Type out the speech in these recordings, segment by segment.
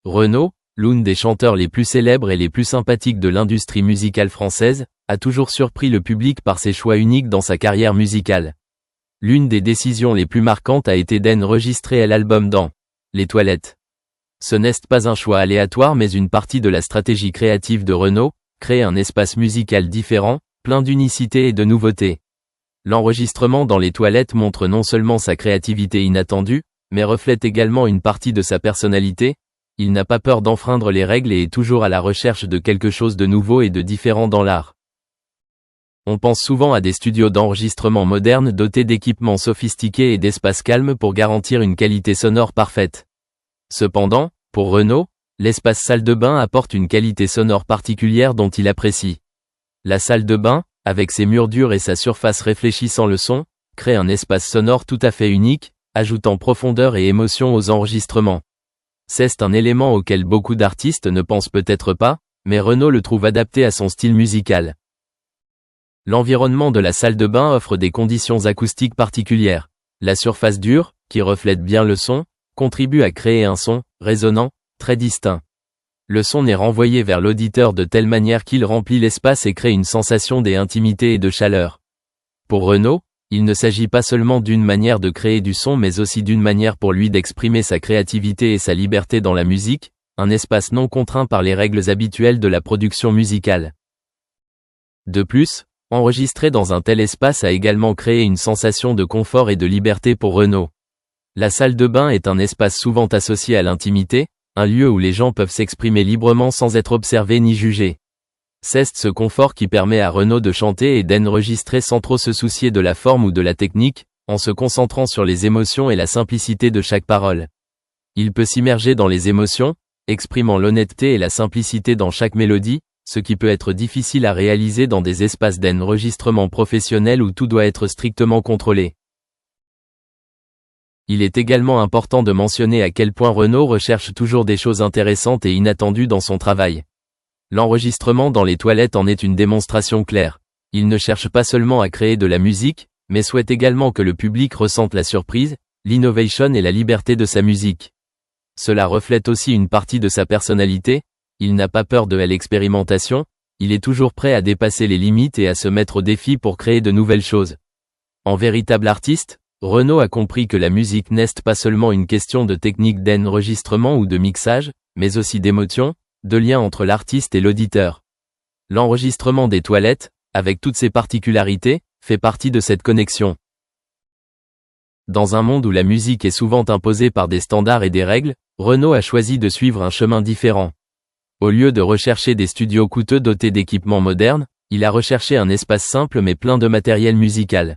Renaud, l'une des chanteurs les plus célèbres et les plus sympathiques de l'industrie musicale française, a toujours surpris le public par ses choix uniques dans sa carrière musicale. L'une des décisions les plus marquantes a été d'enregistrer l'album dans les toilettes. Ce n'est pas un choix aléatoire mais une partie de la stratégie créative de Renaud, créer un espace musical différent, plein d'unicité et de nouveautés. L'enregistrement dans les toilettes montre non seulement sa créativité inattendue, mais reflète également une partie de sa personnalité. Il n'a pas peur d'enfreindre les règles et est toujours à la recherche de quelque chose de nouveau et de différent dans l'art. On pense souvent à des studios d'enregistrement modernes dotés d'équipements sophistiqués et d'espaces calmes pour garantir une qualité sonore parfaite. Cependant, pour Renaud, l'espace salle de bain apporte une qualité sonore particulière dont il apprécie. La salle de bain, avec ses murs durs et sa surface réfléchissant le son, crée un espace sonore tout à fait unique, ajoutant profondeur et émotion aux enregistrements. C'est un élément auquel beaucoup d'artistes ne pensent peut-être pas, mais Renaud le trouve adapté à son style musical. L'environnement de la salle de bain offre des conditions acoustiques particulières. La surface dure, qui reflète bien le son, contribue à créer un son résonnant, très distinct. Le son est renvoyé vers l'auditeur de telle manière qu'il remplit l'espace et crée une sensation d'intimité et de chaleur. Pour Renaud, il ne s'agit pas seulement d'une manière de créer du son mais aussi d'une manière pour lui d'exprimer sa créativité et sa liberté dans la musique, un espace non contraint par les règles habituelles de la production musicale. De plus, enregistrer dans un tel espace a également créé une sensation de confort et de liberté pour Renaud. La salle de bain est un espace souvent associé à l'intimité, un lieu où les gens peuvent s'exprimer librement sans être observés ni jugés. C'est ce confort qui permet à Renaud de chanter et d'enregistrer sans trop se soucier de la forme ou de la technique, en se concentrant sur les émotions et la simplicité de chaque parole. Il peut s'immerger dans les émotions, exprimant l'honnêteté et la simplicité dans chaque mélodie, ce qui peut être difficile à réaliser dans des espaces d'enregistrement professionnels où tout doit être strictement contrôlé. Il est également important de mentionner à quel point Renaud recherche toujours des choses intéressantes et inattendues dans son travail. L'enregistrement dans les toilettes en est une démonstration claire. Il ne cherche pas seulement à créer de la musique, mais souhaite également que le public ressente la surprise, l'innovation et la liberté de sa musique. Cela reflète aussi une partie de sa personnalité. Il n'a pas peur de l'expérimentation, il est toujours prêt à dépasser les limites et à se mettre au défi pour créer de nouvelles choses. En véritable artiste, Renaud a compris que la musique n'est pas seulement une question de technique d'enregistrement ou de mixage, mais aussi d'émotion, de lien entre l'artiste et l'auditeur. L'enregistrement des toilettes, avec toutes ses particularités, fait partie de cette connexion. Dans un monde où la musique est souvent imposée par des standards et des règles, Renaud a choisi de suivre un chemin différent. Au lieu de rechercher des studios coûteux dotés d'équipements modernes, il a recherché un espace simple mais plein de matériel musical.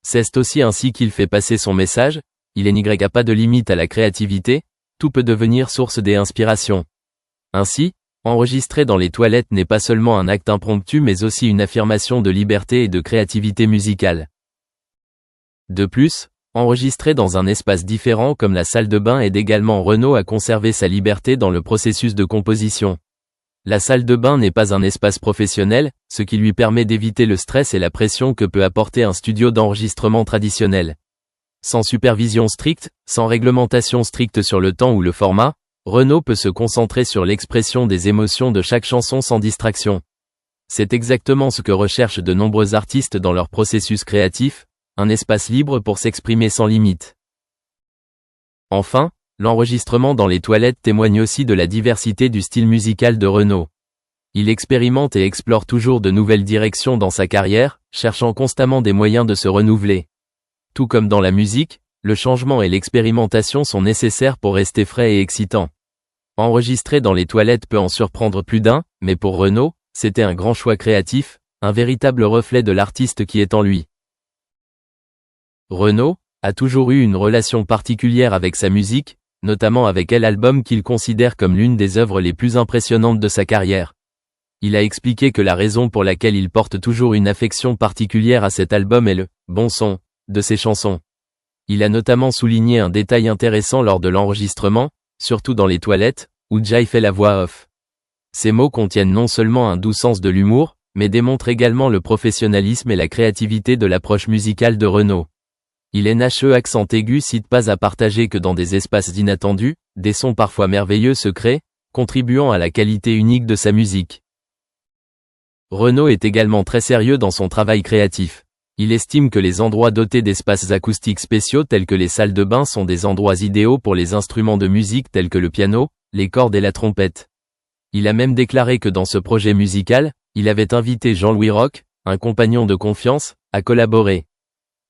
C'est aussi ainsi qu'il fait passer son message, il n'y a pas de limite à la créativité, tout peut devenir source d'inspiration. Ainsi, enregistrer dans les toilettes n'est pas seulement un acte impromptu mais aussi une affirmation de liberté et de créativité musicale. De plus, enregistrer dans un espace différent comme la salle de bain aide également Renaud à conserver sa liberté dans le processus de composition. La salle de bain n'est pas un espace professionnel, ce qui lui permet d'éviter le stress et la pression que peut apporter un studio d'enregistrement traditionnel. Sans supervision stricte, sans réglementation stricte sur le temps ou le format, Renaud peut se concentrer sur l'expression des émotions de chaque chanson sans distraction. C'est exactement ce que recherchent de nombreux artistes dans leur processus créatif, un espace libre pour s'exprimer sans limite. Enfin, l'enregistrement dans les toilettes témoigne aussi de la diversité du style musical de Renaud. Il expérimente et explore toujours de nouvelles directions dans sa carrière, cherchant constamment des moyens de se renouveler. Tout comme dans la musique, le changement et l'expérimentation sont nécessaires pour rester frais et excitant. Enregistrer dans les toilettes peut en surprendre plus d'un, mais pour Renaud, c'était un grand choix créatif, un véritable reflet de l'artiste qui est en lui. Renaud a toujours eu une relation particulière avec sa musique, notamment avec l'album qu'il considère comme l'une des œuvres les plus impressionnantes de sa carrière. Il a expliqué que la raison pour laquelle il porte toujours une affection particulière à cet album est le « bon son » de ses chansons. Il a notamment souligné un détail intéressant lors de l'enregistrement, surtout dans les toilettes, où Jay fait la voix off. Ces mots contiennent non seulement un doux sens de l'humour, mais démontrent également le professionnalisme et la créativité de l'approche musicale de Renaud. Il NHE accent aigu cite pas à partager que dans des espaces inattendus, des sons parfois merveilleux se créent, contribuant à la qualité unique de sa musique. Renaud est également très sérieux dans son travail créatif. Il estime que les endroits dotés d'espaces acoustiques spéciaux tels que les salles de bain sont des endroits idéaux pour les instruments de musique tels que le piano, les cordes et la trompette. Il a même déclaré que dans ce projet musical, il avait invité Jean-Louis Roch, un compagnon de confiance, à collaborer.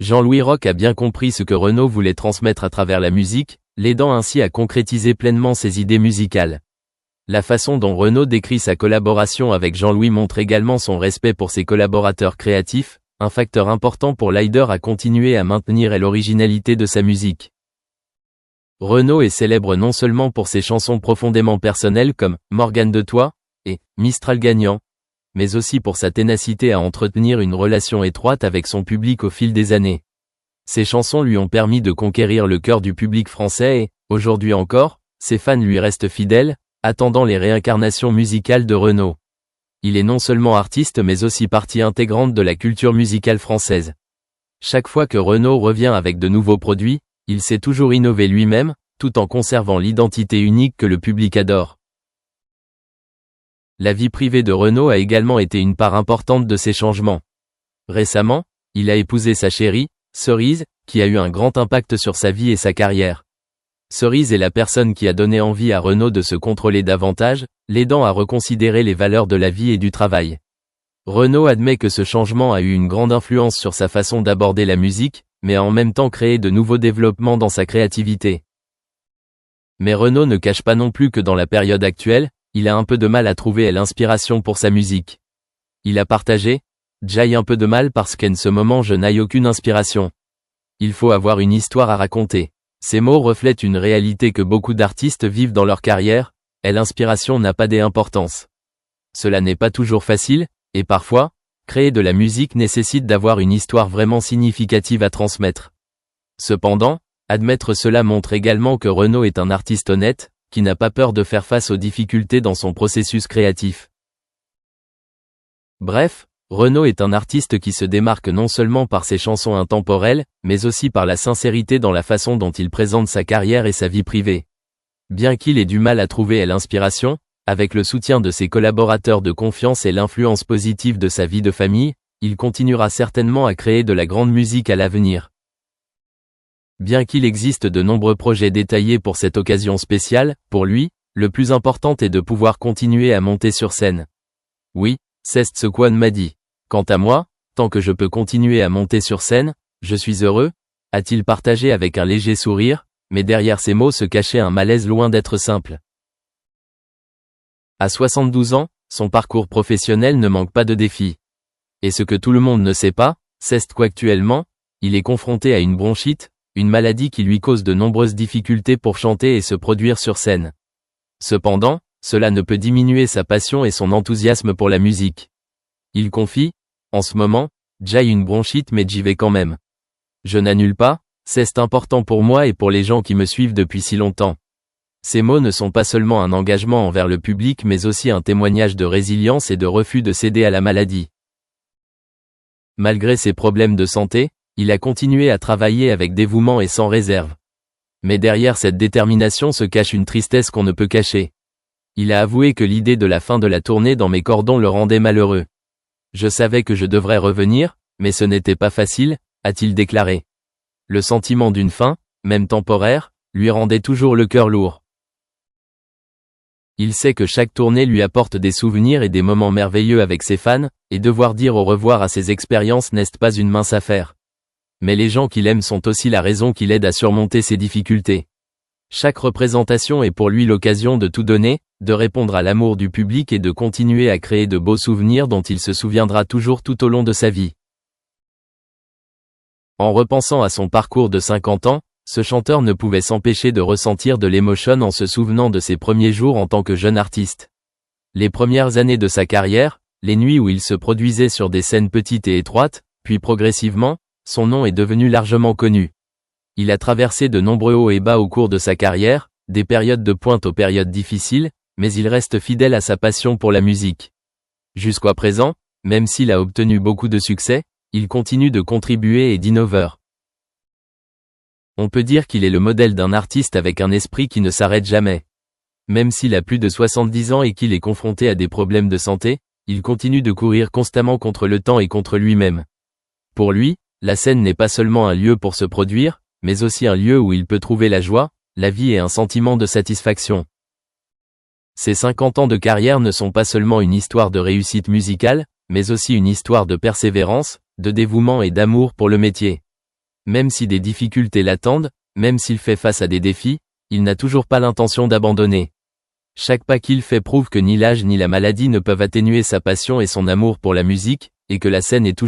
Jean-Louis Roch a bien compris ce que Renaud voulait transmettre à travers la musique, l'aidant ainsi à concrétiser pleinement ses idées musicales. La façon dont Renaud décrit sa collaboration avec Jean-Louis montre également son respect pour ses collaborateurs créatifs, un facteur important pour l'Aider à continuer à maintenir l'originalité de sa musique. Renaud est célèbre non seulement pour ses chansons profondément personnelles comme « Morgane de toi » et « Mistral gagnant », mais aussi pour sa ténacité à entretenir une relation étroite avec son public au fil des années. Ses chansons lui ont permis de conquérir le cœur du public français et, aujourd'hui encore, ses fans lui restent fidèles, attendant les réincarnations musicales de Renaud. Il est non seulement artiste mais aussi partie intégrante de la culture musicale française. Chaque fois que Renaud revient avec de nouveaux produits, il sait toujours innover lui-même, tout en conservant l'identité unique que le public adore. La vie privée de Renaud a également été une part importante de ces changements. Récemment, il a épousé sa chérie, Cerise, qui a eu un grand impact sur sa vie et sa carrière. Cerise est la personne qui a donné envie à Renaud de se contrôler davantage, l'aidant à reconsidérer les valeurs de la vie et du travail. Renaud admet que ce changement a eu une grande influence sur sa façon d'aborder la musique, mais a en même temps créé de nouveaux développements dans sa créativité. Mais Renaud ne cache pas non plus que dans la période actuelle, il a un peu de mal à trouver l'inspiration pour sa musique. Il a partagé « J'ai un peu de mal parce qu'en ce moment je n'ai aucune inspiration. Il faut avoir une histoire à raconter. » Ces mots reflètent une réalité que beaucoup d'artistes vivent dans leur carrière, et l'inspiration n'a pas d'importance. Cela n'est pas toujours facile, et parfois, créer de la musique nécessite d'avoir une histoire vraiment significative à transmettre. Cependant, admettre cela montre également que Renaud est un artiste honnête, qui n'a pas peur de faire face aux difficultés dans son processus créatif. Bref, Renaud est un artiste qui se démarque non seulement par ses chansons intemporelles, mais aussi par la sincérité dans la façon dont il présente sa carrière et sa vie privée. Bien qu'il ait du mal à trouver l'inspiration, avec le soutien de ses collaborateurs de confiance et l'influence positive de sa vie de famille, il continuera certainement à créer de la grande musique à l'avenir. Bien qu'il existe de nombreux projets détaillés pour cette occasion spéciale, pour lui, le plus important est de pouvoir continuer à monter sur scène. Oui, c'est ce qu'on m'a dit. Quant à moi, tant que je peux continuer à monter sur scène, je suis heureux, a-t-il partagé avec un léger sourire, mais derrière ces mots se cachait un malaise loin d'être simple. À 72 ans, son parcours professionnel ne manque pas de défis. Et ce que tout le monde ne sait pas, c'est qu'actuellement, il est confronté à une bronchite, une maladie qui lui cause de nombreuses difficultés pour chanter et se produire sur scène. Cependant, cela ne peut diminuer sa passion et son enthousiasme pour la musique. Il confie, en ce moment, j'ai une bronchite mais j'y vais quand même. Je n'annule pas, c'est important pour moi et pour les gens qui me suivent depuis si longtemps. Ces mots ne sont pas seulement un engagement envers le public mais aussi un témoignage de résilience et de refus de céder à la maladie. Malgré ses problèmes de santé, il a continué à travailler avec dévouement et sans réserve. Mais derrière cette détermination se cache une tristesse qu'on ne peut cacher. Il a avoué que l'idée de la fin de la tournée dans mes cordons le rendait malheureux. Je savais que je devrais revenir, mais ce n'était pas facile, a-t-il déclaré. Le sentiment d'une fin, même temporaire, lui rendait toujours le cœur lourd. Il sait que chaque tournée lui apporte des souvenirs et des moments merveilleux avec ses fans, et devoir dire au revoir à ces expériences n'est pas une mince affaire. Mais les gens qu'il aime sont aussi la raison qui l'aide à surmonter ses difficultés. Chaque représentation est pour lui l'occasion de tout donner, de répondre à l'amour du public et de continuer à créer de beaux souvenirs dont il se souviendra toujours tout au long de sa vie. En repensant à son parcours de 50 ans, ce chanteur ne pouvait s'empêcher de ressentir de l'émotion en se souvenant de ses premiers jours en tant que jeune artiste. Les premières années de sa carrière, les nuits où il se produisait sur des scènes petites et étroites, puis progressivement, son nom est devenu largement connu. Il a traversé de nombreux hauts et bas au cours de sa carrière, des périodes de pointe aux périodes difficiles, mais il reste fidèle à sa passion pour la musique. Jusqu'à présent, même s'il a obtenu beaucoup de succès, il continue de contribuer et d'innover. On peut dire qu'il est le modèle d'un artiste avec un esprit qui ne s'arrête jamais. Même s'il a plus de 70 ans et qu'il est confronté à des problèmes de santé, il continue de courir constamment contre le temps et contre lui-même. Pour lui, la scène n'est pas seulement un lieu pour se produire, mais aussi un lieu où il peut trouver la joie, la vie et un sentiment de satisfaction. Ses 50 ans de carrière ne sont pas seulement une histoire de réussite musicale, mais aussi une histoire de persévérance, de dévouement et d'amour pour le métier. Même si des difficultés l'attendent, même s'il fait face à des défis, il n'a toujours pas l'intention d'abandonner. Chaque pas qu'il fait prouve que ni l'âge ni la maladie ne peuvent atténuer sa passion et son amour pour la musique, et que la scène est toujours